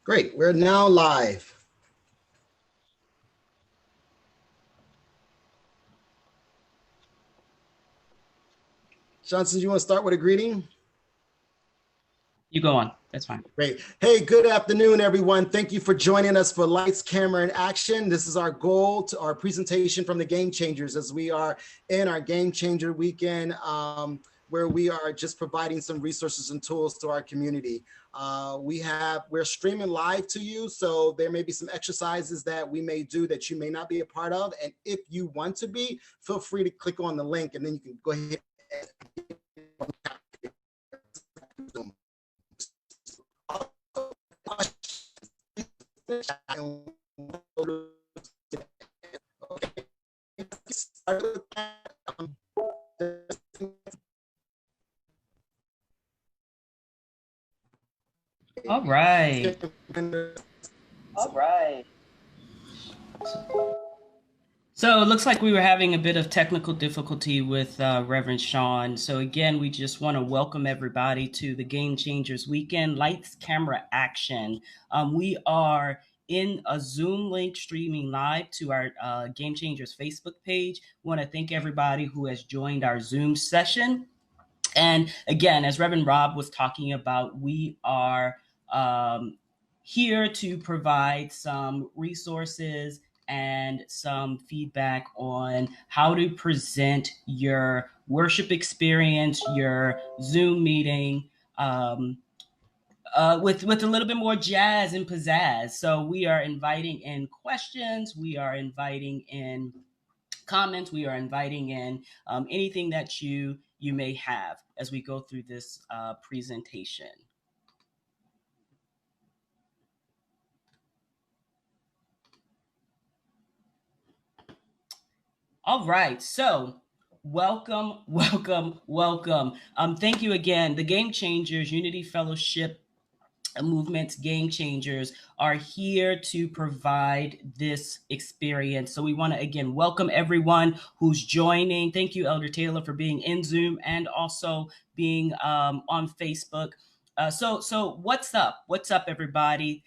Great, we're now live. Johnson, you want to start with a greeting? You go on, that's fine. Great. Hey, good afternoon, everyone. Thank you for joining us for Lights, Camera, and Action. This is our goal to our presentation from the Game Changers as we are in our Game Changer weekend, where we are just providing some resources and tools to our community. We're streaming live to you, so there may be some exercises that we may do that you may not be a part of. And if you want to be, feel free to click on the link and then you can go ahead and All right. So it looks like we were having a bit of technical difficulty with Reverend Sean. So again, we just want to welcome everybody to the Game Changers Weekend, Lights, Camera, Action. We are in a Zoom link streaming live to our Game Changers Facebook page. We want to thank everybody who has joined our Zoom session. And again, as Reverend Rob was talking about, we are here to provide some resources and some feedback on how to present your worship experience, your Zoom meeting, with a little bit more jazz and pizzazz. So we are inviting in questions, we are inviting in comments, we are inviting in anything that you may have as we go through this presentation. All right, so welcome, welcome, welcome. Thank you again. The Game Changers Unity Fellowship Movements Game Changers are here to provide this experience. So we want to again welcome everyone who's joining. Thank you, Elder Taylor, for being in Zoom and also being on Facebook. So what's up? What's up, everybody?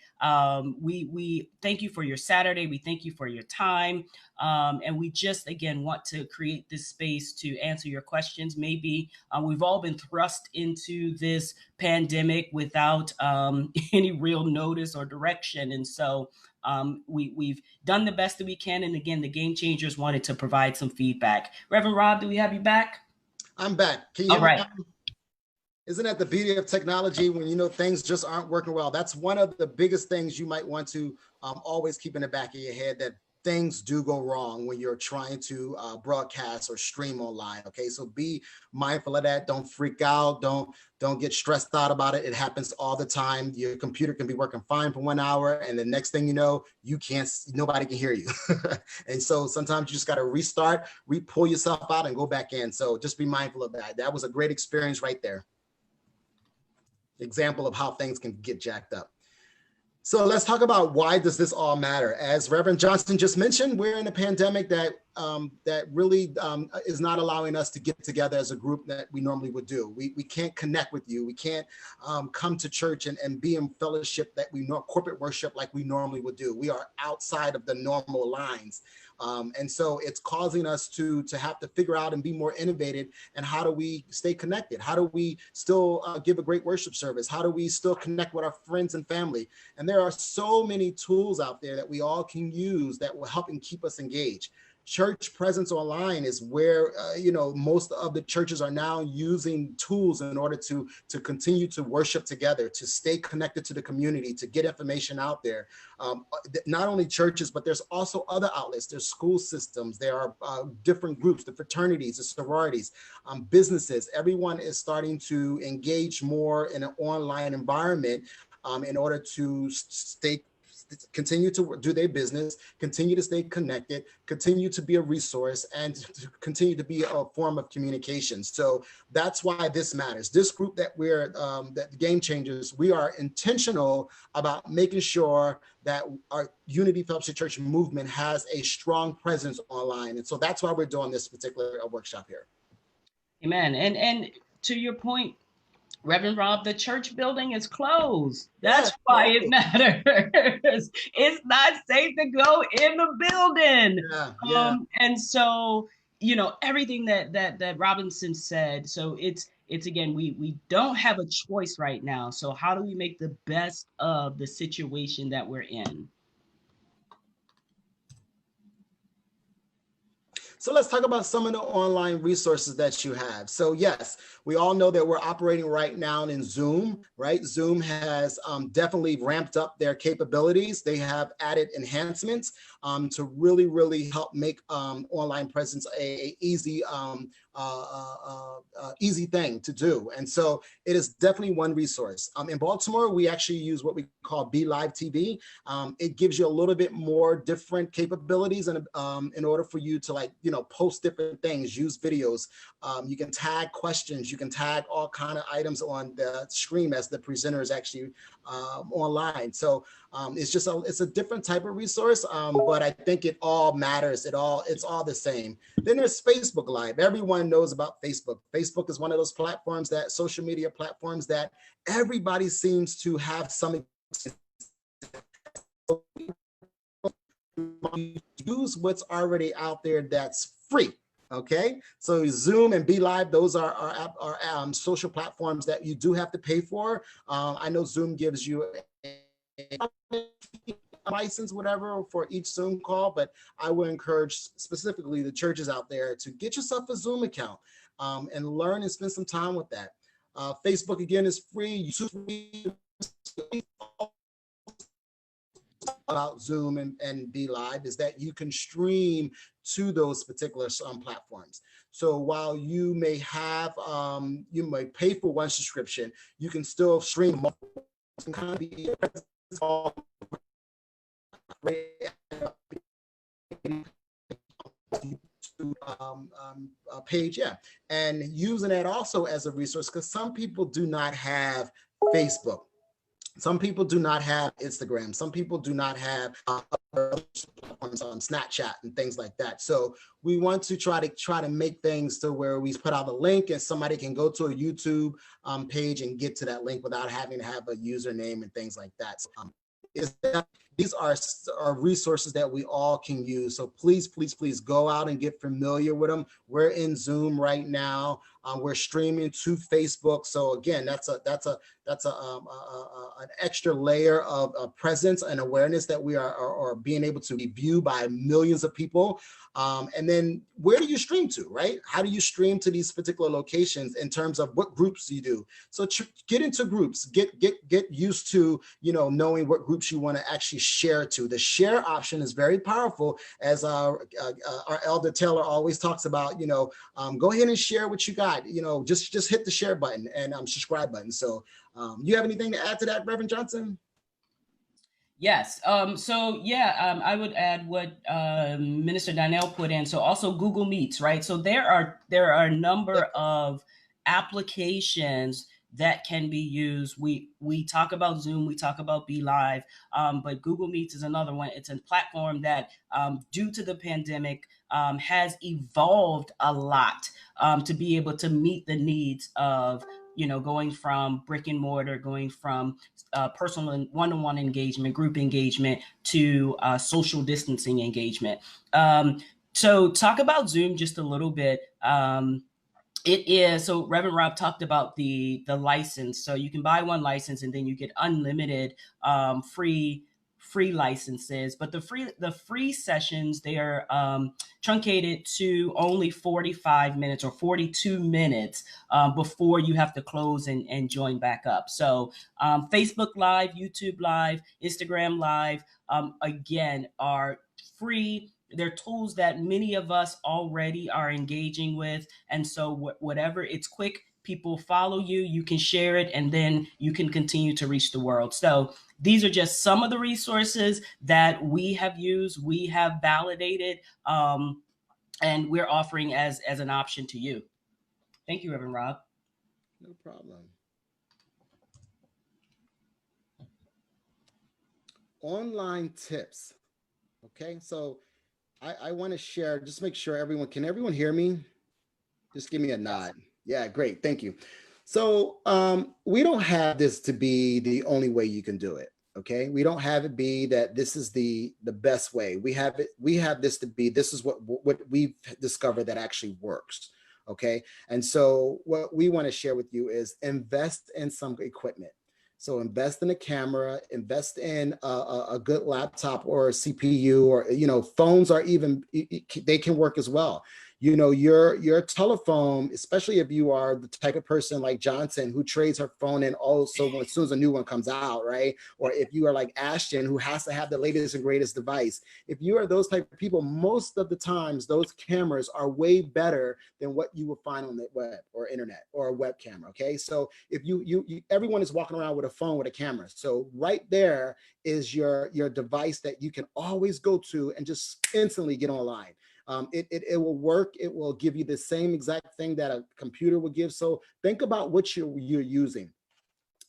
We thank you for your Saturday. We thank you for your time. And we just, again, want to create this space to answer your questions. Maybe we've all been thrust into this pandemic without any real notice or direction. And so we've done the best that we can. And again, the Game Changers wanted to provide some feedback. Reverend Rob, do we have you back? I'm back. Can you hear me now? Isn't that the beauty of technology when you know things just aren't working well? That's one of the biggest things you might want to always keep in the back of your head, that things do go wrong when you're trying to broadcast or stream online. Okay, so be mindful of that. Don't freak out. Don't get stressed out about it. It happens all the time. Your computer can be working fine for 1 hour, and the next thing you know, nobody can hear you. And so sometimes you just got to restart, pull yourself out, and go back in. So just be mindful of that. That was a great experience right there. Example of how things can get jacked up. So let's talk about why does this all matter? As Reverend Johnson just mentioned, we're in a pandemic that really is not allowing us to get together as a group that we normally would do. We can't connect with you. We can't come to church and be in fellowship that we know, corporate worship like we normally would do. We are outside of the normal lines. And so it's causing us to have to figure out and be more innovative. And how do we stay connected? How do we still give a great worship service? How do we still connect with our friends and family? And there are so many tools out there that we all can use that will help and keep us engaged. Church presence online is where most of the churches are now using tools in order to continue to worship together, to stay connected to the community, to get information out there. Not only churches, but there's also other outlets. There's school systems. There are different groups, the fraternities, the sororities, businesses. Everyone is starting to engage more in an online environment in order to continue to do their business, continue to stay connected, continue to be a resource, and to continue to be a form of communication. So that's why this matters. This group that that the Game Changers, we are intentional about making sure that our Unity Fellowship Church movement has a strong presence online. And so that's why we're doing this particular workshop here. Amen. And to your point, Reverend Rob, the church building is closed. That's Yeah, why it matters. It's not safe to go in the building. yeah, yeah. And so, you know, everything that Robinson said. So it's again, we don't have a choice right now. So how do we make the best of the situation that we're in? So let's talk about some of the online resources that you have. So yes, we all know that we're operating right now in Zoom, right? Zoom has definitely ramped up their capabilities. They have added enhancements to really, really help make online presence a easy easy thing to do. And so it is definitely one resource. In Baltimore, we actually use what we call Be Live TV. It gives you a little bit more different capabilities and in order for you to, like, you know, post different things, use videos. You can tag questions, you can tag all kind of items on the screen as the presenter is actually online. So it's a different type of resource, but I think it all matters. It's all the same. Then there's Facebook Live. Everyone knows about Facebook. Facebook is one of those platforms, that social media platforms, that everybody seems to have some. Use what's already out there that's free. Okay, so Zoom and Be Live, those are social platforms that you do have to pay for. I know Zoom gives you a license, whatever, for each Zoom call, but I would encourage specifically the churches out there to get yourself a Zoom account and learn and spend some time with that. Facebook, again, is free. YouTube free. About Zoom and Be Live is that you can stream to those particular platforms. So while you may have, you may pay for one subscription, you can still stream multiple. Kind of be page, yeah, and using that also as a resource, because some people do not have Facebook. Some people do not have Instagram. Some people do not have platforms on Snapchat and things like that. So we want to try to make things to where we put out a link and somebody can go to a YouTube page and get to that link without having to have a username and things like that. So, these are resources that we all can use. So please, please, please go out and get familiar with them. We're in Zoom right now. We're streaming to Facebook. So again, that's an extra layer of presence and awareness that we are being able to be viewed by millions of people. And then where do you stream to, right? How do you stream to these particular locations in terms of what groups you do? So get into groups, get used to, you know, knowing what groups you want to actually share to. The share option is very powerful, as our elder Taylor always talks about. You know, go ahead and share what you got. You know, just hit the share button and subscribe button. So you have anything to add to that, Reverend Johnson? Yes. I would add what Minister Donnell put in. So also Google Meets, right? So there are a number of applications that can be used. We talk about Zoom, we talk about Be Live, but Google Meets is another one. It's a platform that, due to the pandemic, has evolved a lot to be able to meet the needs of, you know, going from brick and mortar, going from personal and one-on-one engagement, group engagement, to social distancing engagement. So talk about Zoom just a little bit. It is, so Reverend Rob talked about the license. So you can buy one license and then you get unlimited free licenses. But the free sessions, they are truncated to only 45 minutes or 42 minutes before you have to close and join back up. So Facebook Live, YouTube Live, Instagram Live, again, are free. They're tools that many of us already are engaging with. And so whatever, it's quick, people follow you, you can share it, and then you can continue to reach the world. So these are just some of the resources that we have used, we have validated, and we're offering as an option to you. Thank you, Reverend Rob. No problem. Online tips. Okay, so I want to share, just make sure can everyone hear me? Just give me a nod. Yeah, great, thank you. So we don't have this to be the only way you can do it. Okay, we don't have it be that this is the best way. We have this to be, this is what we've discovered that actually works. Okay, and so what we want to share with you is invest in some equipment. So invest in a camera, invest in a good laptop or a CPU, or phones are even, they can work as well. Your telephone, especially if you are the type of person like Johnson who trades her phone in also as soon as a new one comes out, right? Or if you are like Ashton who has to have the latest and greatest device. If you are those type of people, most of the times those cameras are way better than what you will find on the web or internet or a web camera. Okay, so if everyone is walking around with a phone with a camera, so right there is your device that you can always go to and just instantly get online. It will work. It will give you the same exact thing that a computer would give. So think about what you're using.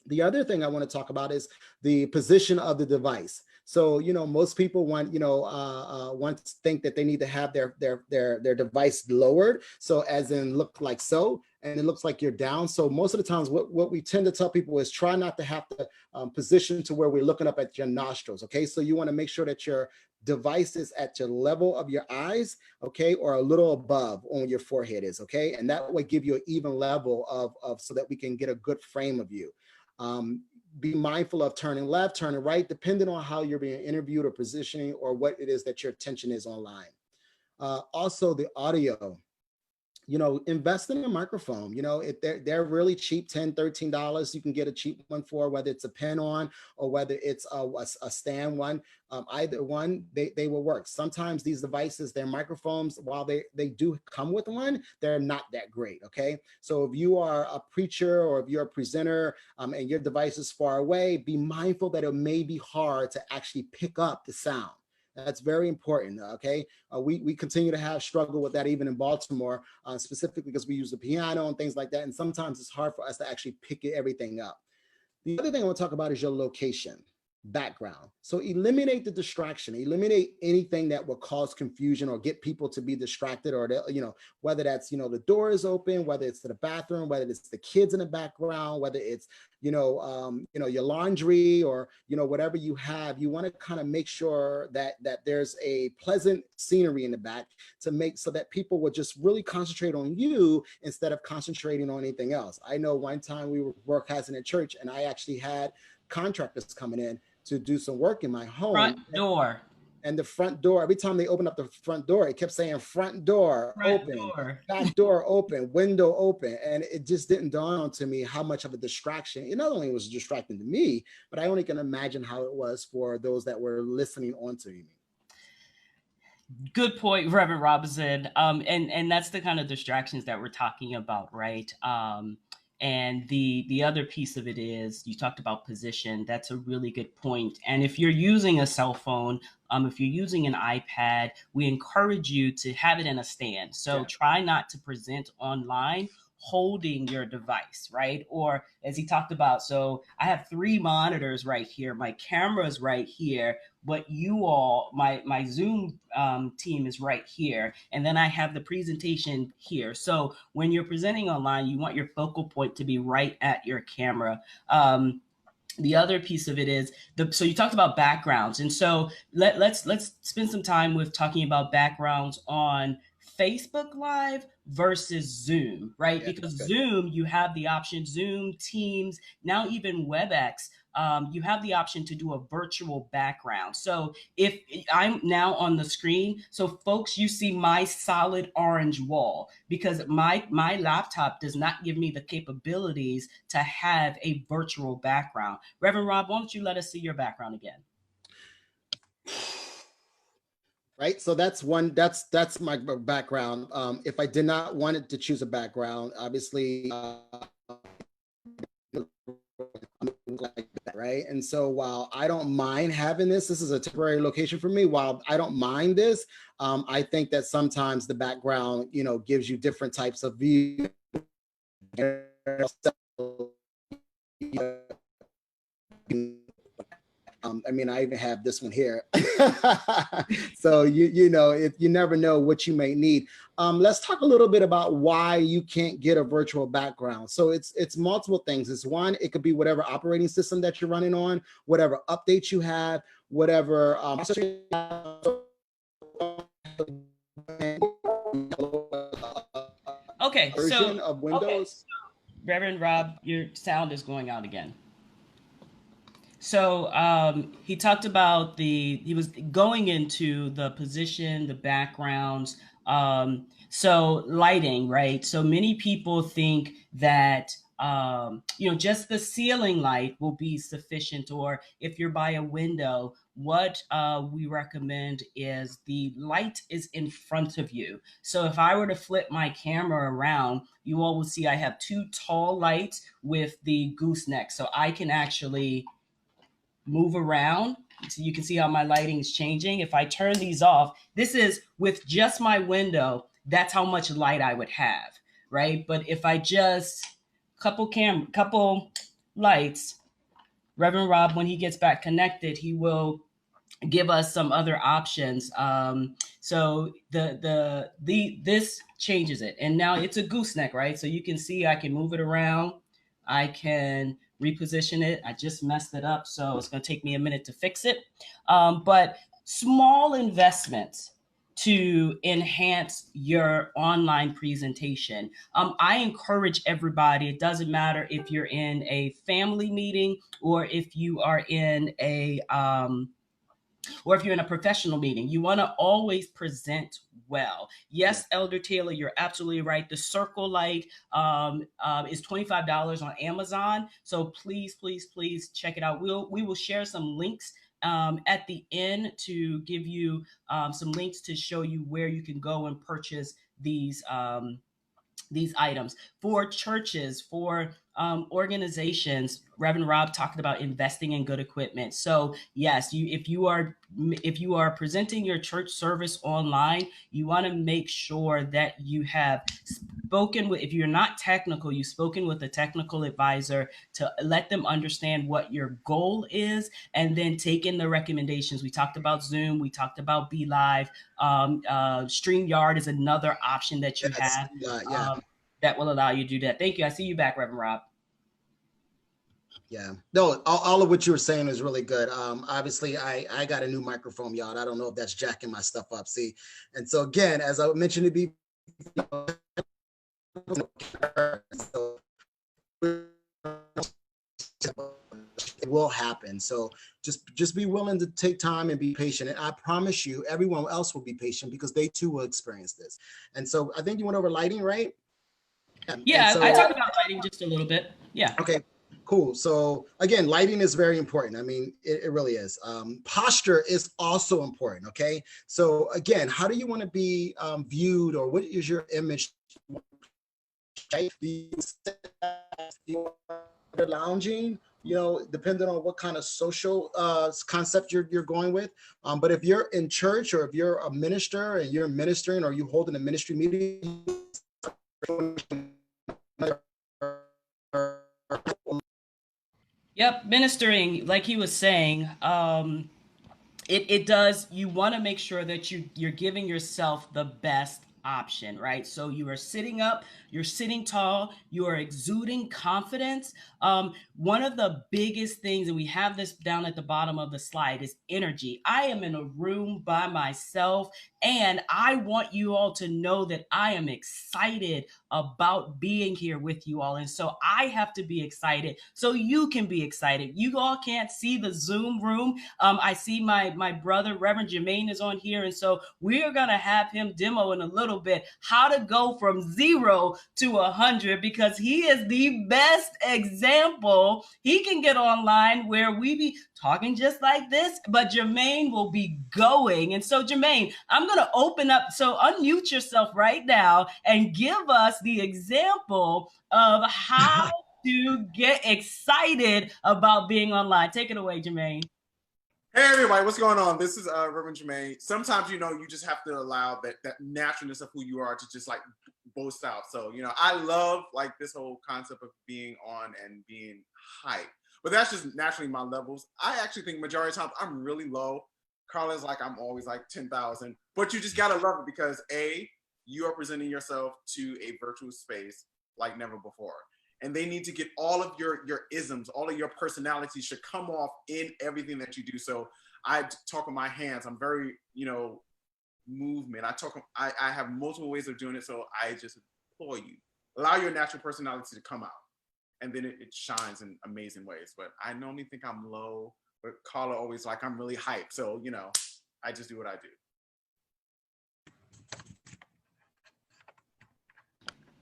The other thing I want to talk about is the position of the device. So, most people want to think that they need to have their device lowered. So as in look like so, and it looks like you're down. So most of the times what we tend to tell people is try not to have to position to where we're looking up at your nostrils. Okay. So you want to make sure that your device is at your level of your eyes, okay, or a little above on your forehead is, okay. And that would give you an even level of so that we can get a good frame of you. Be mindful of turning left, turning right, depending on how you're being interviewed or positioning or what it is that your attention is online. Also the audio, invest in a microphone. If they're really cheap, $10, $13. You can get a cheap one for, whether it's a pen on or whether it's a stand one. Either one, they will work. Sometimes these devices, their microphones, while they do come with one, they're not that great. Okay, so if you are a preacher or if you're a presenter and your device is far away, be mindful that it may be hard to actually pick up the sound. That's very important. Okay, we continue to have struggle with that even in Baltimore, specifically because we use the piano and things like that, and sometimes it's hard for us to actually pick everything up. The other thing I want to talk about is your location, background. So eliminate the distraction, eliminate anything that will cause confusion or get people to be distracted, or whether that's the door is open, whether it's to the bathroom, whether it's the kids in the background, whether it's your laundry, or whatever you have. You want to kind of make sure that there's a pleasant scenery in the back to make so that people will just really concentrate on you instead of concentrating on anything else. I know one time we were broadcasting at church and I actually had contractors coming in to do some work in my home. Front door. And the front door, every time they opened up the front door, it kept saying front door Front open, door. back door open, window open. And it just didn't dawn on to me how much of a distraction. It not only was distracting to me, but I only can imagine how it was for those that were listening on to me. Good point, Reverend Robinson. And that's the kind of distractions that we're talking about, right? And the other piece of it is you talked about position. That's a really good point. And if you're using a cell phone, if you're using an iPad, we encourage you to have it in a stand. So Yeah. try not to present online holding your device, right? Or as he talked about, so I have 3 monitors right here, my camera's right here, but you all, my Zoom team is right here, and then I have the presentation here. So when you're presenting online, you want your focal point to be right at your camera. The other piece of it is so you talked about backgrounds, and so let's spend some time with talking about backgrounds on Facebook Live versus Zoom, right? Yeah, Because good. Zoom, you have the option, Zoom, Teams, now even WebEx, you have the option to do a virtual background. So if I'm now on the screen, so folks, you see my solid orange wall because my laptop does not give me the capabilities to have a virtual background. Reverend Rob, why don't you let us see your background again? Right, so that's my background. If I did not want it to choose a background, obviously like that, right? And so while I don't mind having this is a temporary location for me. While I don't mind this, I think that sometimes the background, gives you different types of view. mean, I even have this one here. So you know, if you never know what you may need. Let's talk a little bit about why you can't get a virtual background. So it's multiple things. It's one, it could be whatever operating system that you're running on, whatever updates you have, whatever okay, version of Windows. Okay, so Reverend Rob, your sound is going out again. So he talked about he was going into the position, the backgrounds. So lighting, right? So many people think that, just the ceiling light will be sufficient, or if you're by a window, what we recommend is the light is in front of you. So if I were to flip my camera around, you all will see I have two tall lights with the gooseneck. So I can actually move around. So you can see how my lighting is changing. If I turn these off, this is with just my window, that's how much light I would have, right? But if I just couple lights, Reverend Rob, when he gets back connected, he will give us some other options. So this changes it, and now it's a gooseneck, right? So you can see I can move it around. I can reposition it. I just messed it up, so it's going to take me a minute to fix it. But small investments to enhance your online presentation. I encourage everybody, it doesn't matter if you're in a family meeting or if you are in a professional meeting, you want to always present well. Yes, Elder Taylor, you're absolutely right. The circle light is $25 on Amazon. So please, please, please check it out. We will share some links at the end to give you some links to show you where you can go and purchase these items. For churches, for organizations, Reverend Rob talked about investing in good equipment. So yes, if you are presenting your church service online, you want to make sure that you have spoken with, if you're not technical, you've spoken with a technical advisor to let them understand what your goal is, and then take in the recommendations. We talked about Zoom, we talked about Be Live. StreamYard is another option that you have. That will allow you to do that. Thank you. I see you back, Reverend Rob. Yeah, no, all of what you were saying is really good. Obviously, I got a new microphone, y'all. I don't know if that's jacking my stuff up. See, and so again, as I mentioned to be, it will happen. So just be willing to take time and be patient. And I promise you, everyone else will be patient because they too will experience this. And so I think you went over lighting, right? Yeah, I talked about lighting just a little bit. Yeah. Okay, cool. So again, lighting is very important. I mean, it really is. Posture is also important. Okay. So again, how do you want to be viewed, or what is your image? Lounging, depending on what kind of social concept you're going with. But if you're in church, or if you're a minister and you're ministering, or you holding a ministry meeting, Yep, ministering, like he was saying, it does. You want to make sure that you're giving yourself the best option, right? So you are sitting up, you're sitting tall, you are exuding confidence. One of the biggest things, and we have this down at the bottom of the slide, is energy. I am in a room by myself, and I want you all to know that I am excited about being here with you all. And so I have to be excited so you can be excited. You all can't see the Zoom room. I see my brother, Reverend Jermaine, is on here. And so we are going to have him demo in a little bit how to go from 0 to 100, because he is the best example. He can get online where we be talking just like this, but Jermaine will be going. And so Jermaine, I'm going to open up. So unmute yourself right now and give us the example of how to get excited about being online. Take it away, Jermaine. Hey everybody, what's going on? This is Reverend Jermaine. Sometimes you just have to allow that naturalness of who you are to just like boast out. So, you know, I love like this whole concept of being on and being hype. But that's just naturally my levels. I actually think majority of times I'm really low. Carla's like, I'm always like 10,000. But you just gotta love it because A, you are presenting yourself to a virtual space like never before. And they need to get all of your isms, all of your personalities should come off in everything that you do. So I talk with my hands. I'm very, you know, movement. I have multiple ways of doing it. So I just implore you, allow your natural personality to come out. And then it shines in amazing ways. But I normally think I'm low, but Carla always like, I'm really hyped. So, you know, I just do what I do.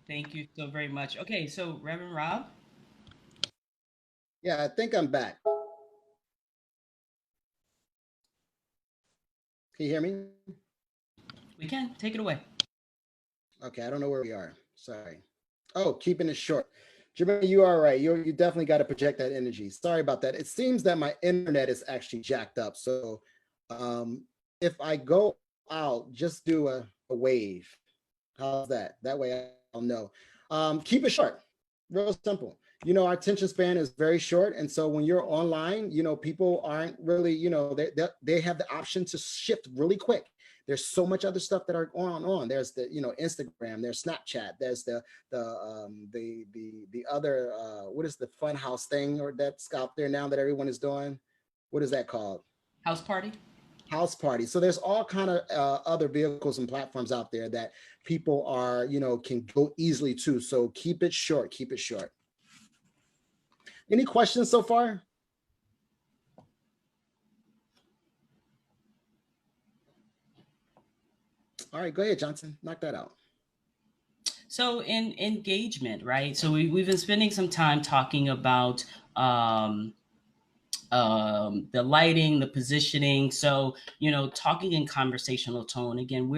Thank you so very much. Okay, so Reverend Rob. Yeah, I think I'm back. Can you hear me? We can take it away. Okay, I don't know where we are. Sorry. Oh, keeping it short. Jermaine, you are right. You definitely got to project that energy. Sorry about that. It seems that my internet is actually jacked up. So if I go out, just do a wave. How's that? That way I'll know. Keep it short. Real simple. You know, our attention span is very short. And so when you're online, you know, people aren't really, you know, they have the option to shift really quick. There's so much other stuff that are going on. There's the, you know, Instagram, there's Snapchat, there's the other, what is the fun house thing or that's out there now that everyone is doing? What is that called? House party. House party. So there's all kind of other vehicles and platforms out there that people are, you know, can go easily to. So keep it short, keep it short. Any questions so far? All right, go ahead, Johnson. Knock that out. So in engagement, right? So we've been spending some time talking about the lighting, the positioning. So, you know, talking in conversational tone. Again,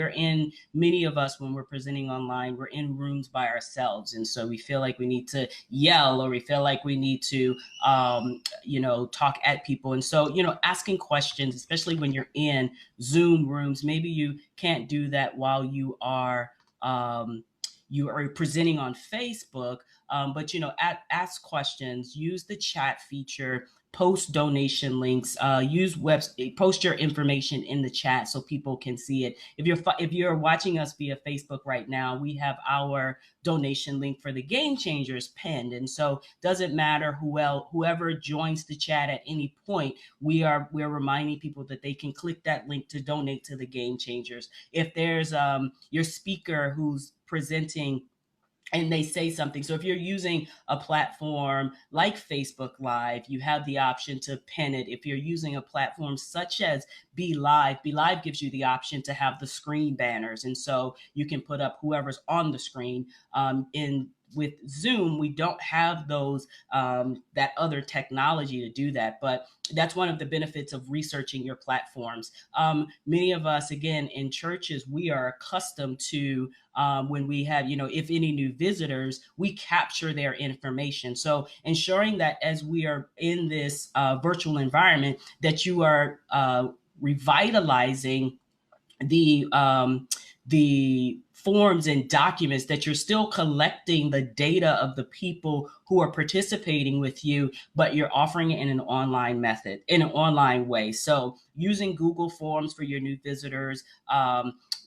many of us, when we're presenting online, we're in rooms by ourselves. And so we feel like we need to yell or we feel like we need to, you know, talk at people. And so, you know, asking questions, especially when you're in Zoom rooms, maybe you can't do that while you are presenting on Facebook, but, you know, ask questions, use the chat feature, post donation links, post your information in the chat so people can see it. If you're watching us via Facebook right now, we have our donation link for the Game Changers pinned. And so doesn't matter whoever joins the chat at any point, we're reminding people that they can click that link to donate to the Game Changers. If there's your speaker who's presenting and they say something. So if you're using a platform like Facebook Live, you have the option to pin it. If you're using a platform such as Be Live gives you the option to have the screen banners. And so you can put up whoever's on the screen. With Zoom, we don't have those, that other technology to do that, but that's one of the benefits of researching your platforms. Many of us, again, in churches, we are accustomed to when we have, you know, if any new visitors, we capture their information. So ensuring that as we are in this virtual environment, that you are revitalizing the forms and documents, that you're still collecting the data of the people who are participating with you, but you're offering it in an online method, in an online way. So using Google Forms for your new visitors,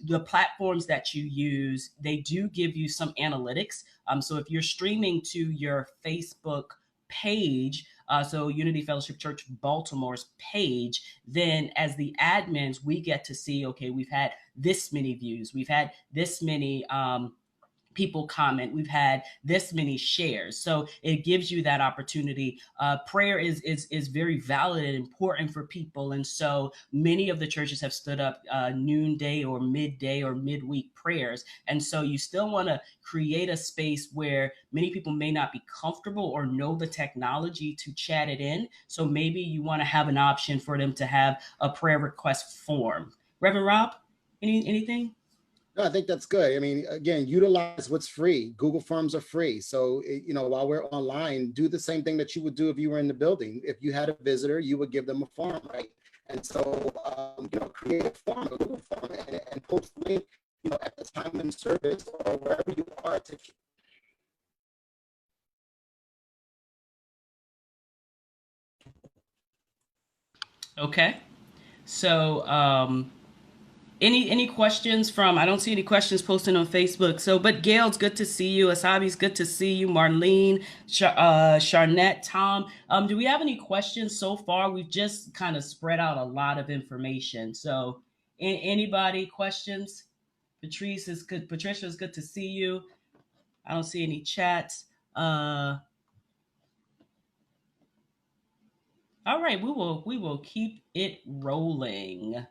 the platforms that you use, they do give you some analytics. So if you're streaming to your Facebook page, so Unity Fellowship Church Baltimore's page, then as the admins, we get to see, okay, we've had this many views, we've had this many people comment, we've had this many shares. So it gives you that opportunity. Prayer is very valid and important for people. And so many of the churches have stood up noonday or midday or midweek prayers. And so you still want to create a space where many people may not be comfortable or know the technology to chat it in. So maybe you want to have an option for them to have a prayer request form. Reverend Rob, anything? No, I think that's good. I mean, again, utilize what's free. Google Forms are free. So, you know, while we're online, do the same thing that you would do if you were in the building. If you had a visitor, you would give them a form, right? And so, you know, create a form, a Google form, and post the link. at the time in service or wherever you are to keep. Okay. So, any questions from? I don't see any questions posted on Facebook. So, but Gail, it's good to see you. Asabi's good to see you. Marlene, Charnette, Tom. Do we have any questions so far? We've just kind of spread out a lot of information. So, anybody questions? Patrice is good. Patricia is good to see you. I don't see any chats. All right, we will keep it rolling.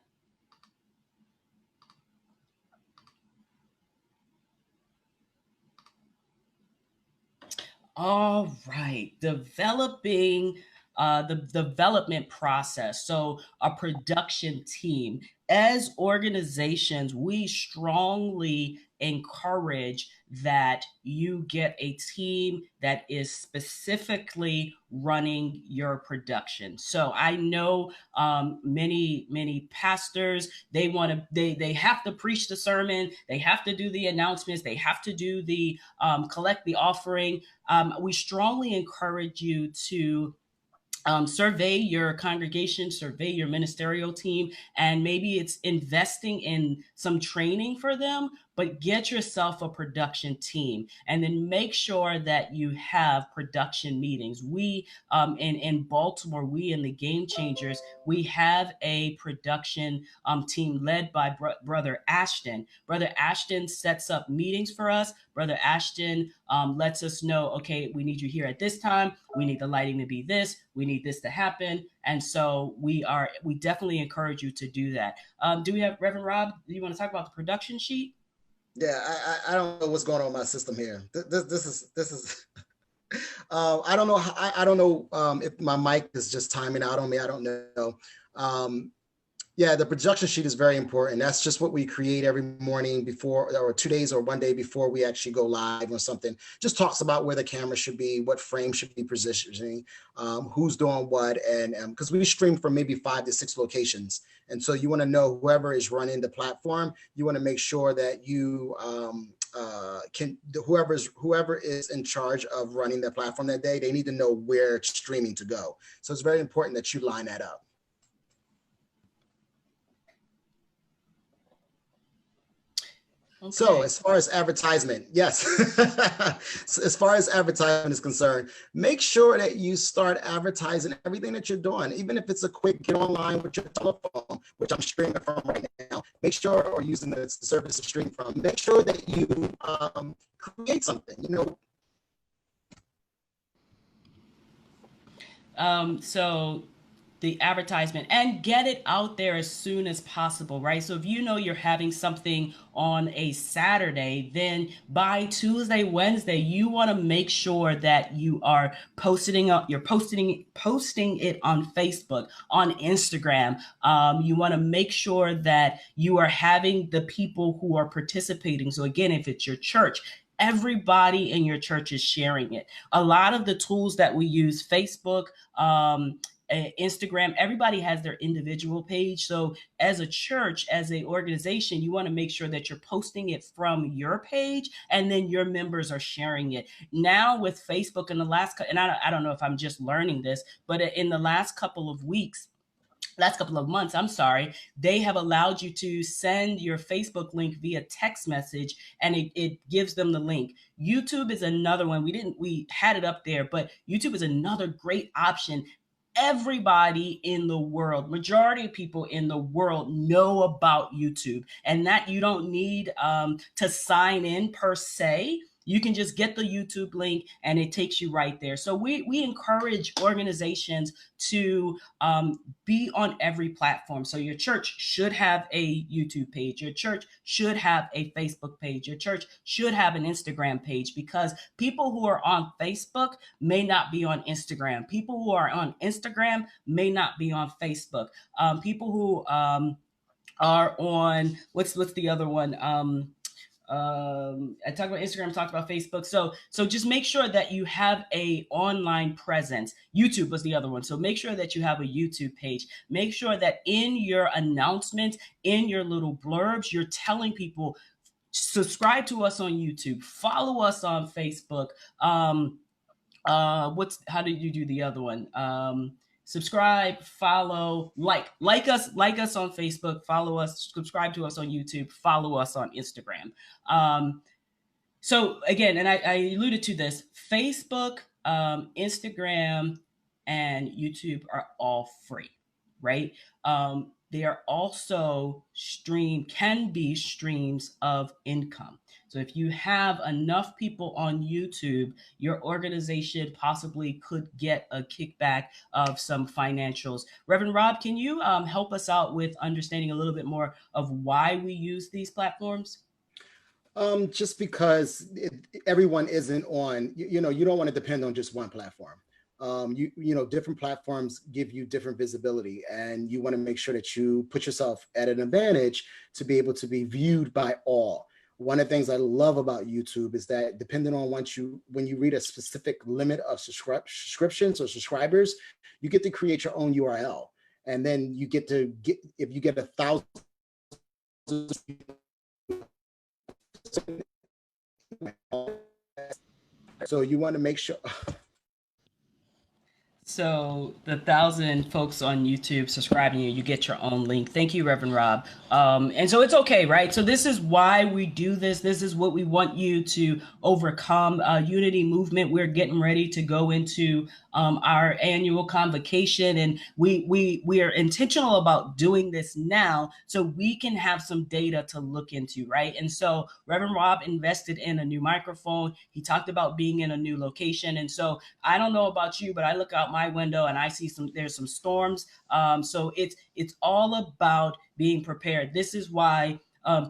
All right, developing the development process. So, a production team. As organizations, we strongly encourage that you get a team that is specifically running your production. So I know many pastors, they want to they have to preach the sermon, they have to do the announcements, they have to do the collect the offering. We strongly encourage you to survey your congregation, survey your ministerial team, and maybe it's investing in some training for them, but get yourself a production team and then make sure that you have production meetings. We in Baltimore, we in the Game Changers, we have a production team led by Brother Ashton. Brother Ashton sets up meetings for us. Brother Ashton lets us know, okay, we need you here at this time. We need the lighting to be this. We need this to happen. And so we definitely encourage you to do that. Do we have Reverend Rob? Do you want to talk about the production sheet? Yeah, I don't know what's going on with my system here. This is I don't know. I don't know if my mic is just timing out on me. I don't know. Yeah, the production sheet is very important. That's just what we create every morning before, or 2 days or 1 day before we actually go live or something. Just talks about where the camera should be, what frame should be positioning, who's doing what, and because we stream from maybe 5 to 6 locations, and so you want to know whoever is running the platform. You want to make sure that you whoever is in charge of running the platform that day, they need to know where it's streaming to go. So it's very important that you line that up. Okay. So as far as advertisement, yes. So as far as advertisement is concerned, make sure that you start advertising everything that you're doing, even if it's a quick get online with your telephone, which I'm streaming from right now. Make sure, or using the service to stream from, make sure that you create something, So the advertisement, and get it out there as soon as possible, right? So if you know you're having something on a Saturday, then by Tuesday, Wednesday, you want to make sure that you are posting it on Facebook, on Instagram. You want to make sure that you are having the people who are participating. So again, if it's your church, everybody in your church is sharing it. A lot of the tools that we use, Facebook, Instagram, everybody has their individual page. So as a church, as an organization, you want to make sure that you're posting it from your page, and then your members are sharing it. Now with Facebook, in the last, and I don't know if I'm just learning this, but in the last couple of months, I'm sorry, they have allowed you to send your Facebook link via text message, and it gives them the link. YouTube is another one. We had it up there, but YouTube is another great option. Everybody in the world, majority of people in the world know about YouTube, and that you don't need to sign in per se. You can just get the YouTube link and it takes you right there. So we encourage organizations to be on every platform. So your church should have a YouTube page. Your church should have a Facebook page. Your church should have an Instagram page, because people who are on Facebook may not be on Instagram. People who are on Instagram may not be on Facebook. People who are on, what's the other one? I talked about Instagram, talked about Facebook. So just make sure that you have a online presence. YouTube was the other one. So make sure that you have a YouTube page. Make sure that in your announcements, in your little blurbs, you're telling people, subscribe to us on YouTube, follow us on Facebook. How did you do the other one? Subscribe, follow, like us on Facebook, follow us, subscribe to us on YouTube, follow us on Instagram. So again, and I alluded to this, Facebook, Instagram, and YouTube are all free, right? They are also can be streams of income. So if you have enough people on YouTube, your organization possibly could get a kickback of some financials. Reverend Rob, can you help us out with understanding a little bit more of why we use these platforms? Just because everyone isn't on, you know, you don't want to depend on just one platform. You know, different platforms give you different visibility, and you want to make sure that you put yourself at an advantage to be able to be viewed by all. One of the things I love about YouTube is that depending on when you read a specific limit of subscriptions or subscribers, you get to create your own URL, and then you get to if you get 1,000. So you want to make sure. So the 1,000 folks on YouTube subscribing you get your own link. Thank you, Reverend Rob. And so it's okay, right? So this is why we do this. This is what we want you to overcome. Unity movement. We're getting ready to go into our annual convocation, and we are intentional about doing this now so we can have some data to look into, right? And so Reverend Rob invested in a new microphone. He talked about being in a new location, and so I don't know about you, but I look out my window and I see there's some storms. So it's all about being prepared. This is why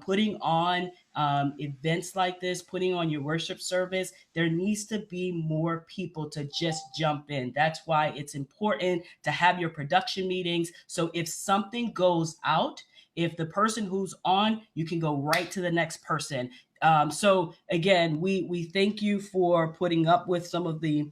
putting on events like this, putting on your worship service, there needs to be more people to just jump in. That's why it's important to have your production meetings. So if something goes out, if the person who's on, you can go right to the next person. So again, we thank you for putting up with some of the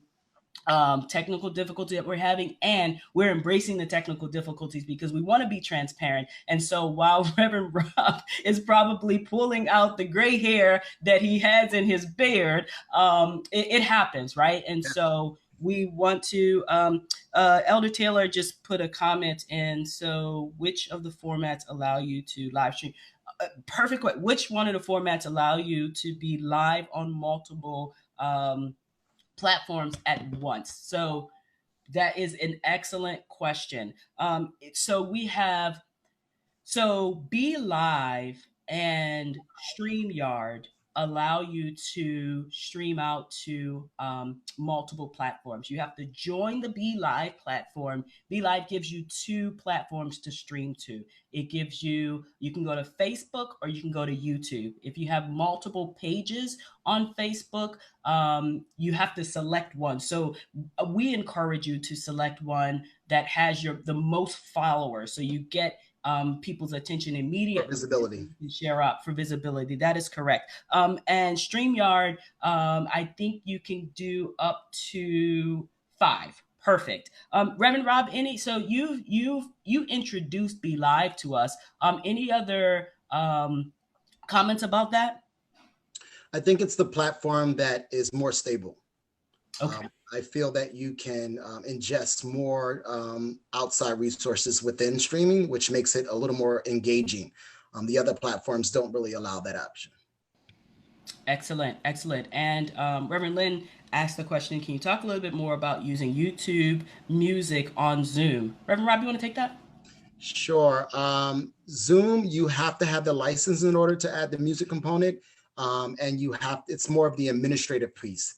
technical difficulty that we're having, and we're embracing the technical difficulties because we want to be transparent. And so while Reverend Rob is probably pulling out the gray hair that he has in his beard, it happens, right? And so we want to Elder Taylor just put a comment in. So which of the formats allow you to live stream? Perfect. Which one of the formats allow you to be live on multiple platforms at once? So that is an excellent question. So Be Live and StreamYard allow you to stream out to multiple platforms. You have to join the Be Live platform. Be Live gives you two platforms to stream to. It gives you can go to Facebook or you can go to YouTube. If you have multiple pages on Facebook, you have to select one. So we encourage you to select one that has the most followers, so you get people's attention immediately. For visibility. Share up for visibility. That is correct. And StreamYard, I think you can do up to 5. Perfect. Reverend Rob, so you introduced Be Live to us. Any other comments about that? I think it's the platform that is more stable. Okay. I feel that you can ingest more outside resources within streaming, which makes it a little more engaging. The other platforms don't really allow that option. Excellent. And Reverend Lynn asked the question, can you talk a little bit more about using YouTube music on Zoom? Reverend Rob, you want to take that? Sure. Zoom, you have to have the license in order to add the music component. And it's more of the administrative piece.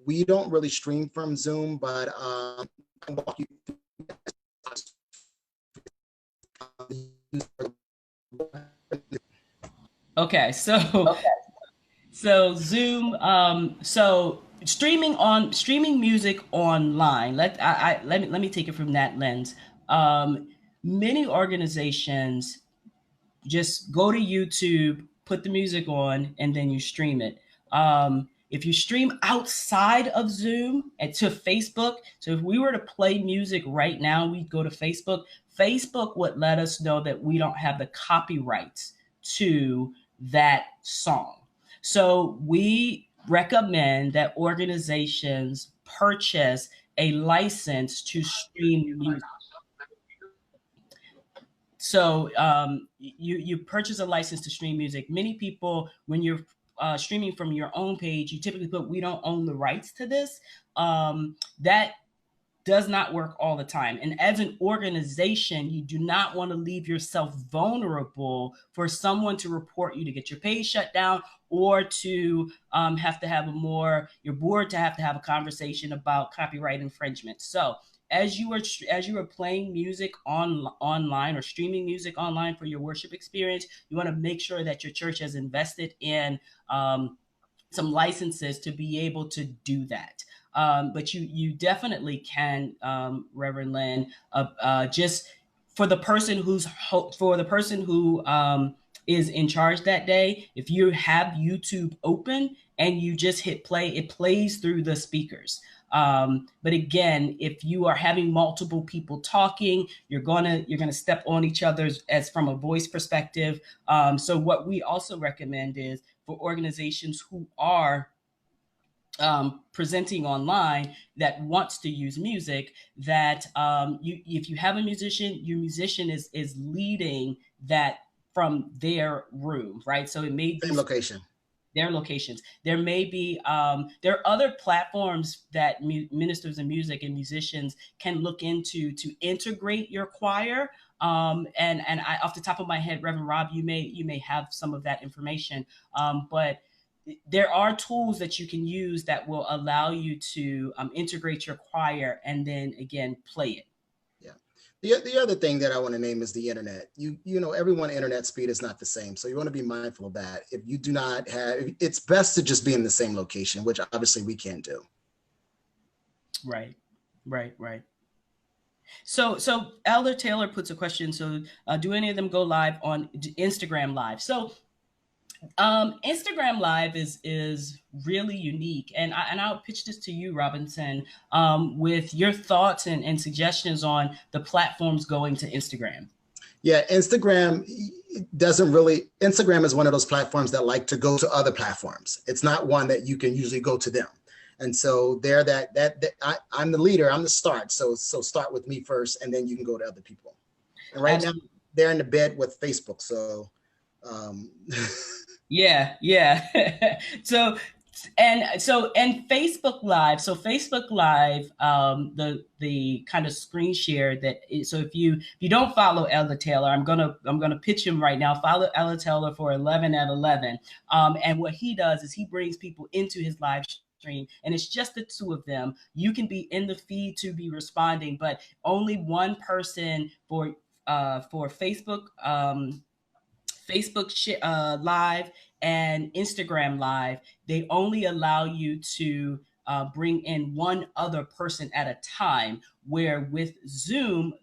We don't really stream from Zoom, but I can walk you through. Okay, so Zoom, so streaming music online. Let me take it from that lens. Many organizations just go to YouTube, put the music on, and then you stream it. If you stream outside of Zoom and to Facebook, so if we were to play music right now, we'd go to Facebook. Facebook would let us know that we don't have the copyrights to that song. So we recommend that organizations purchase a license to stream music. So you purchase a license to stream music. Many people, when you're streaming from your own page, you typically put, "We don't own the rights to this." That does not work all the time. And as an organization, you do not want to leave yourself vulnerable for someone to report you, to get your page shut down, or to have to have your board to have a conversation about copyright infringement. So as you are playing music online or streaming music online for your worship experience, you want to make sure that your church has invested in some licenses to be able to do that. But you definitely can, Reverend Lynn, just for the person who is in charge that day. If you have YouTube open and you just hit play, it plays through the speakers. But again, if you are having multiple people talking, you're gonna step on each other's as from a voice perspective. So what we also recommend is for organizations who are presenting online that wants to use music, that if you have a musician, your musician is leading that from their room, right? So it may be Same location. Their locations. There may be there are other platforms that ministers of music and musicians can look into to integrate your choir. And I, off the top of my head, Reverend Rob, you may have some of that information, but there are tools that you can use that will allow you to integrate your choir and then again play it. The other thing that I want to name is the internet. You know, everyone internet speed is not the same. So you want to be mindful of that. If you do not have, it's best to just be in the same location, which obviously we can't do. Right. So Elder Taylor puts a question. So do any of them go live on Instagram Live? So Instagram Live is really unique, and I'll pitch this to you, Robinson, with your thoughts and suggestions on the platforms going to Instagram. Yeah, Instagram Instagram is one of those platforms that like to go to other platforms. It's not one that you can usually go to them. And so they're I'm the leader, I'm the start. So start with me first, and then you can go to other people. And right now they're in the bed with Facebook. So yeah. So Facebook Live. So Facebook Live, the kind of screen share that. So if you don't follow Elder Taylor, I'm gonna pitch him right now. Follow Elder Taylor for 11 at 11. And what he does is he brings people into his live stream, and it's just the two of them. You can be in the feed to be responding, but only one person for Facebook. Live and Instagram Live, they only allow you to bring in one other person at a time, where with Zoom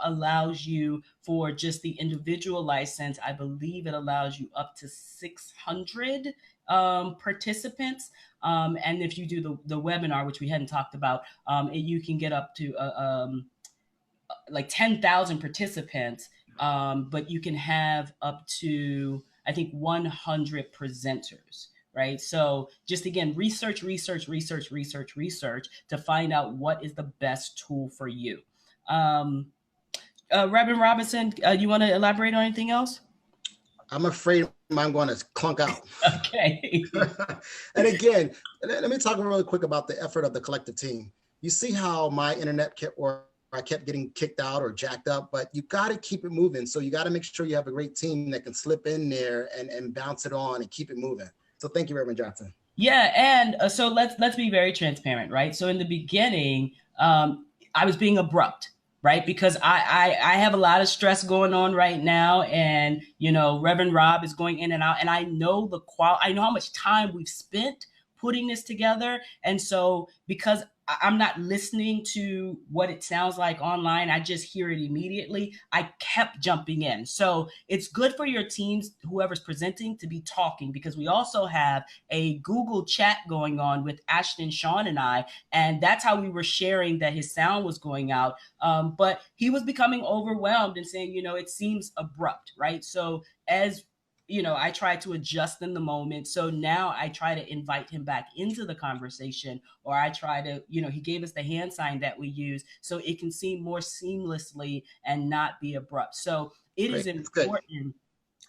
allows you for just the individual license. I believe it allows you up to 600 participants. And if you do the webinar, which we hadn't talked about, you can get up to like 10,000 participants. But you can have up to, I think, 100 presenters, right? So just again, research to find out what is the best tool for you. Reverend Robinson, you want to elaborate on anything else? I'm afraid I'm going to clunk out. Okay. And again, let me talk really quick about the effort of the collective team. You see how my internet I kept getting kicked out or jacked up, but you got to keep it moving. So you got to make sure you have a great team that can slip in there and bounce it on and keep it moving. So thank you, Reverend Johnson. Yeah, and so let's be very transparent, right? So in the beginning, I was being abrupt, right? Because I have a lot of stress going on right now, and Reverend Rob is going in and out, and I know I know how much time we've spent putting this together, and so because I'm not listening to what it sounds like online, I just hear it immediately, I kept jumping in. So it's good for your teams, whoever's presenting, to be talking, because we also have a Google chat going on with Ashton, Sean, and I, and that's how we were sharing that his sound was going out. But he was becoming overwhelmed and saying, it seems abrupt, right? So as I try to adjust in the moment. So now I try to invite him back into the conversation, or I try to, he gave us the hand sign that we use so it can seem more seamlessly and not be abrupt. So it is Great. That's good. important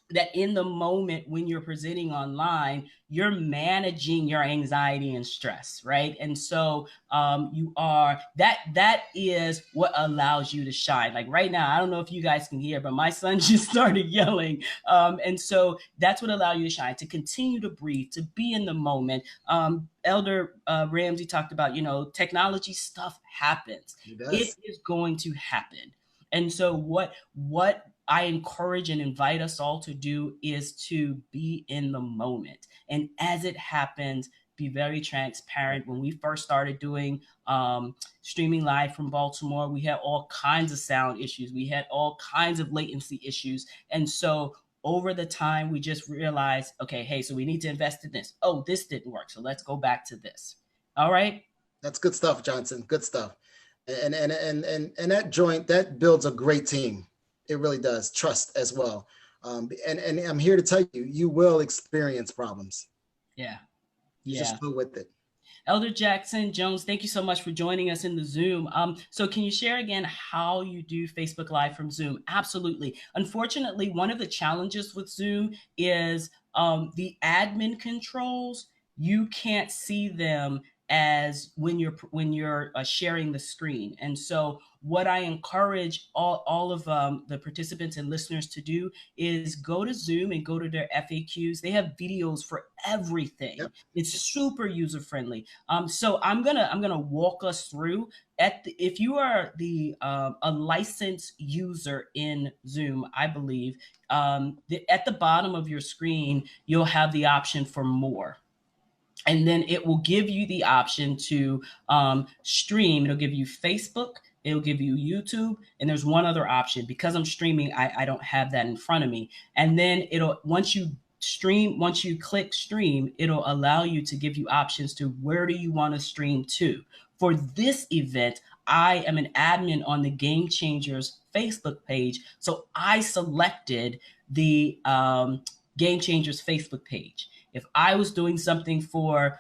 that in the moment when you're presenting online, you're managing your anxiety and stress, right? And so that is what allows you to shine. Like right now, I don't know if you guys can hear, but my son just started yelling. And so that's what allows you to shine, to continue to breathe, to be in the moment. Elder Ramsey talked about, technology stuff happens. It It does. is going to happen. And so what I encourage and invite us all to do is to be in the moment. And as it happens, be very transparent. When we first started doing streaming live from Baltimore, we had all kinds of sound issues. We had all kinds of latency issues. And so over the time, we just realized, okay, hey, so we need to invest in this. Oh, this didn't work. So let's go back to this. All right. That's good stuff, Johnson. Good stuff. And that joint, that builds a great team. It really does. Trust as well. And I'm here to tell you, you will experience problems. Yeah. You just go with it. Elder Jackson Jones, thank you so much for joining us in the Zoom. So can you share again how you do Facebook Live from Zoom? Absolutely. Unfortunately, one of the challenges with Zoom is the admin controls. You can't see them as when you're sharing the screen. And so what I encourage all of the participants and listeners to do is go to Zoom and go to their FAQs. They have videos for everything. Yep. It's super user friendly. So I'm gonna walk us through if you are a licensed user in Zoom, I believe at the bottom of your screen you'll have the option for more. And then it will give you the option to stream. It'll give you Facebook, it'll give you YouTube, and there's one other option. Because I'm streaming, I don't have that in front of me. And then once you click stream, it'll allow you to give you options to where do you want to stream to. For this event, I am an admin on the Game Changers Facebook page, so I selected the Game Changers Facebook page. If I was doing something for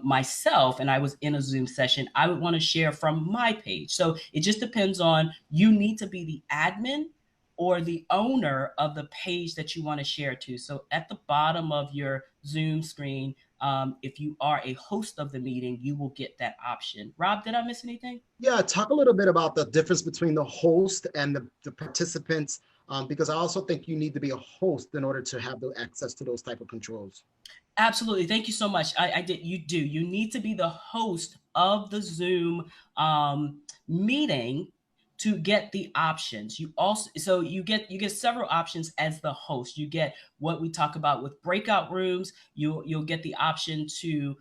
myself and I was in a Zoom session, I would want to share from my page. So it just depends on, you need to be the admin or the owner of the page that you want to share to. So at the bottom of your Zoom screen, if you are a host of the meeting, you will get that option. Rob, did I miss anything? Yeah, talk a little bit about the difference between the host and the participants, because I also think you need to be a host in order to have the access to those type of controls. Absolutely. Thank you so much. You need to be the host of the Zoom meeting to get the options. You get several options as the host. You get what we talk about with breakout rooms. You'll get the option to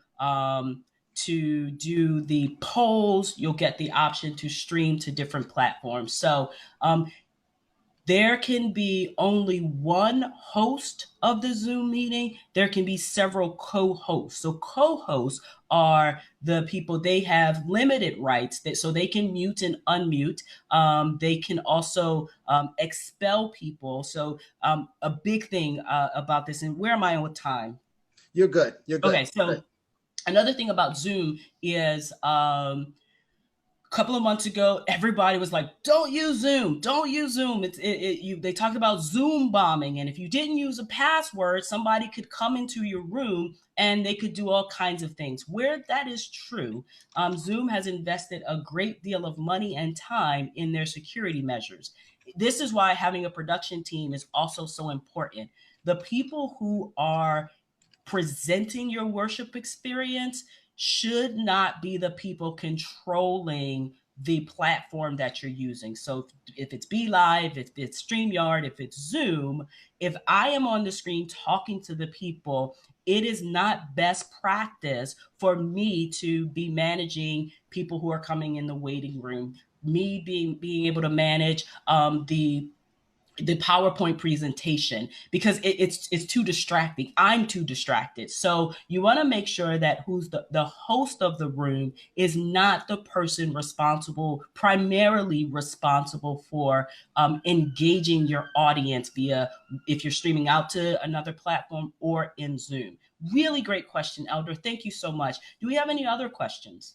do the polls. You'll get the option to stream to different platforms. So there can be only one host of the Zoom meeting. There can be several co-hosts. So co-hosts are the people, they have limited rights so they can mute and unmute. They can also expel people. So a big thing about this, and where am I on with time? You're good. You're good. Okay, so another thing about Zoom is couple of months ago, everybody was like, don't use Zoom. Don't use Zoom. They talked about Zoom bombing. And if you didn't use a password, somebody could come into your room and they could do all kinds of things. Where that is true, Zoom has invested a great deal of money and time in their security measures. This is why having a production team is also so important. The people who are presenting your worship experience should not be the people controlling the platform that you're using. So if it's BeLive, if it's StreamYard, if it's Zoom, if I am on the screen talking to the people, it is not best practice for me to be managing people who are coming in the waiting room, me being able to manage the the PowerPoint presentation, because it's too distracting. I'm too distracted. So you want to make sure that who's the host of the room is not the person primarily responsible for engaging your audience via, if you're streaming out to another platform or in Zoom. Really great question, Elder. Thank you so much. Do we have any other questions?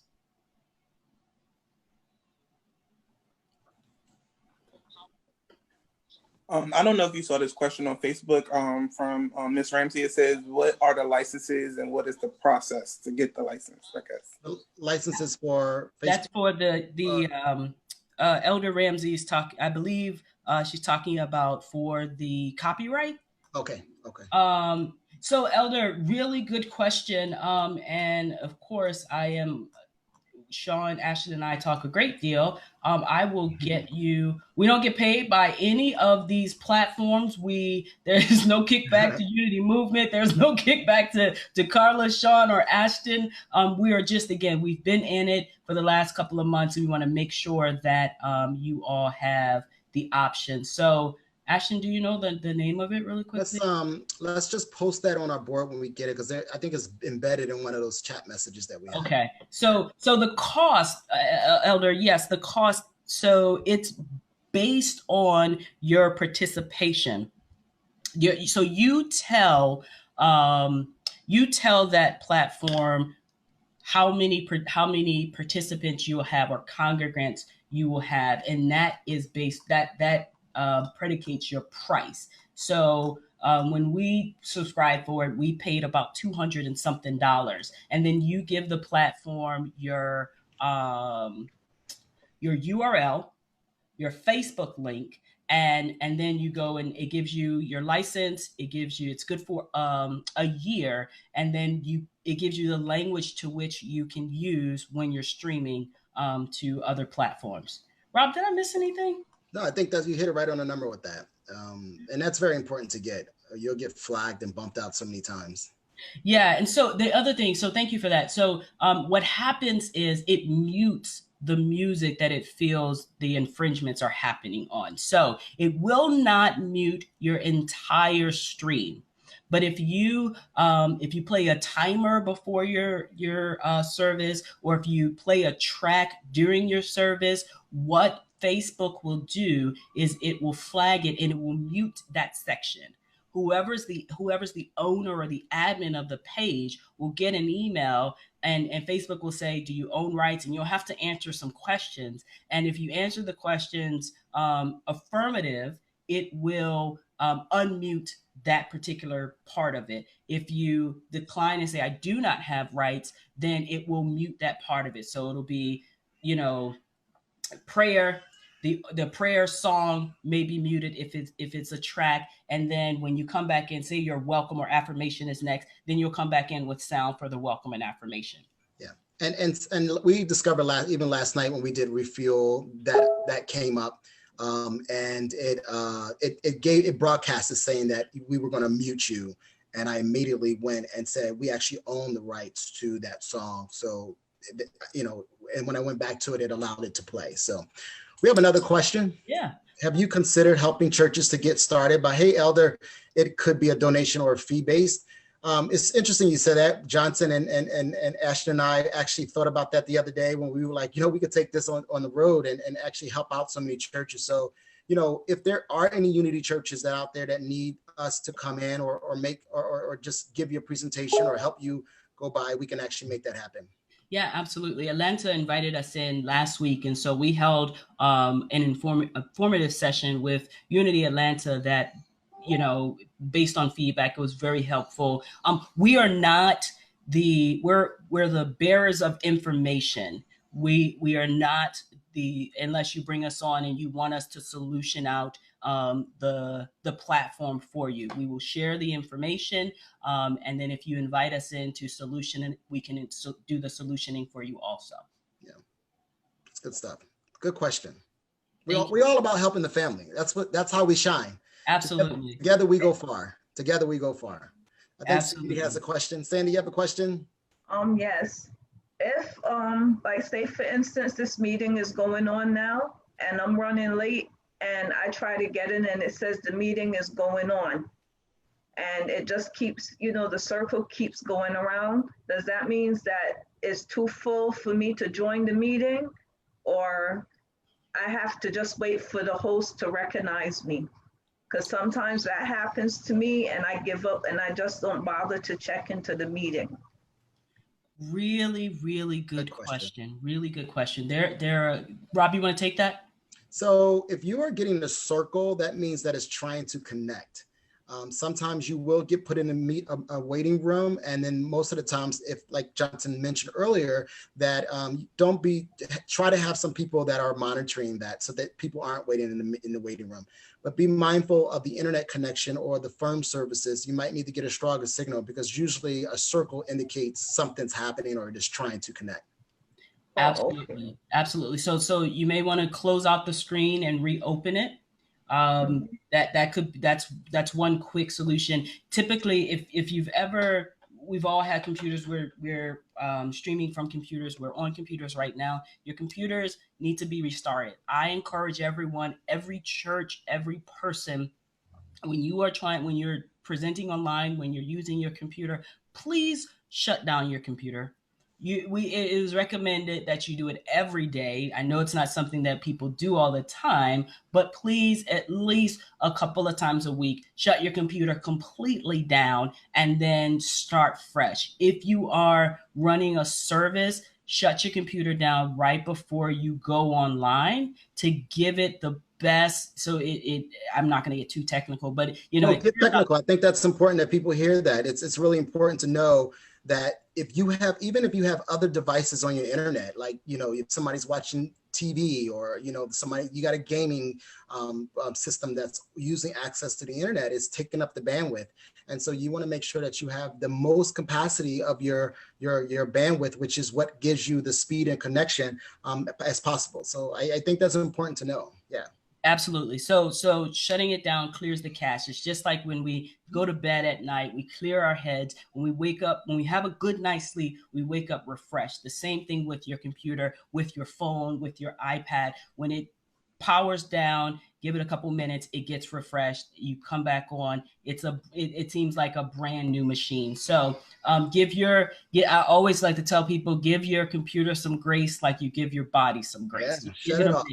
I don't know if you saw this question on Facebook from Ms. Ramsey. It says, what are the licenses and what is the process to get the license, I guess? Licenses for Facebook? That's for the Elder Ramsey's talk. I believe she's talking about for the copyright. Okay. So Elder, really good question. And of course Sean, Ashton, and I talk a great deal. I will get you. We don't get paid by any of these platforms. There is no kickback to Unity Movement. There's no kickback to Carla, Sean, or Ashton. We are just, again, we've been in it for the last couple of months, and we want to make sure that you all have the option. So, Ashton, do you know the name of it really quickly? Let's just post that on our board when we get it, because I think it's embedded in one of those chat messages that we have. Okay. So the cost, Elder, yes, the cost. So it's based on your participation. So you tell that platform how many participants you will have or congregants you will have, and that is based that predicates your price. So when we subscribed for it, we paid about $200 and something, and then you give the platform your URL, your Facebook link, and then you go and it gives you your license. It's good for a year, and then it gives you the language to which you can use when you're streaming to other platforms. Rob, did I miss anything? No, I think that you hit it right on the number with that. And that's very important to get. You'll get flagged and bumped out so many times. Yeah. And so the other thing, so thank you for that. So what happens is it mutes the music that it feels the infringements are happening on. So it will not mute your entire stream. But if you play a timer before your service, or if you play a track during your service, what Facebook will do is it will flag it and it will mute that section. Whoever's the owner or the admin of the page will get an email, and Facebook will say, do you own rights? And you'll have to answer some questions. And if you answer the questions affirmative, it will unmute that particular part of it. If you decline and say, I do not have rights, then it will mute that part of it. So it'll be, prayer. The prayer song may be muted if it's a track, and then when you come back in, say your welcome or affirmation is next, then you'll come back in with sound for the welcome and affirmation. Yeah, and we discovered last night when we did Refuel that came up, and it broadcasted saying that we were going to mute you, and I immediately went and said we actually own the rights to that song. So, and when I went back to it, it allowed it to play. So. We have another question. Yeah. Have you considered helping churches to get started? But hey, Elder, it could be a donation or a fee-based. It's interesting you said that. Johnson and Ashton and I actually thought about that the other day when we were like, we could take this on the road and actually help out so many churches. So, if there are any Unity churches that out there that need us to come in or make or just give you a presentation or help you go by, we can actually make that happen. Yeah, absolutely. Atlanta invited us in last week, and so we held an informative session with Unity Atlanta that, based on feedback, it was very helpful. We are not we're the bearers of information. We are not unless you bring us on and you want us to solution out the platform for you. We will share the information, and then if you invite us in to solution, we can do the solutioning for you also. Yeah, it's good stuff. Good question. We all about helping the family. That's how we shine. Absolutely. Together we go far. Together we go far. I think Absolutely. Sandy has a question. Sandy, you have a question? Yes. If like say for instance this meeting is going on now and I'm running late and I try to get in and it says the meeting is going on. And it just keeps, the circle keeps going around. Does that mean that it's too full for me to join the meeting? Or I have to just wait for the host to recognize me? Because sometimes that happens to me and I give up and I just don't bother to check into the meeting. Really, really good question. Really good question. Rob, you want to take that? So if you are getting a circle, that means that it's trying to connect. Sometimes you will get put in a waiting room, and then most of the times, if like Johnson mentioned earlier, that try to have some people that are monitoring that, so that people aren't waiting in the waiting room. But be mindful of the internet connection or the phone services. You might need to get a stronger signal, because usually a circle indicates something's happening or it is trying to connect. Absolutely, absolutely. So you may want to close out the screen and reopen it. That's one quick solution. Typically, if we've all had computers, we're streaming from computers, we're on computers right now. Your computers need to be restarted. I encourage everyone, every church, every person, when you're presenting online, when you're using your computer, please shut down your computer. It is recommended that you do it every day. I know it's not something that people do all the time, but please, at least a couple of times a week, shut your computer completely down and then start fresh. If you are running a service, shut your computer down right before you go online to give it the best. So I'm not going to get too technical, but get technical. I think that's important that people hear that. It's really important to know that even if you have other devices on your internet, like, if somebody's watching TV or, you got a gaming system that's using access to the internet, is taking up the bandwidth. And so you want to make sure that you have the most capacity of your bandwidth, which is what gives you the speed and connection as possible. So I think that's important to know. Yeah. Absolutely. So shutting it down clears the cache. It's just like when we go to bed at night, we clear our heads. When we wake up, when we have a good night's sleep, we wake up refreshed. The same thing with your computer, with your phone, with your iPad. When it powers down, give it a couple minutes, it gets refreshed. You come back on. It seems like a brand new machine. So I always like to tell people, give your computer some grace like you give your body some grace. Yeah, shut it off.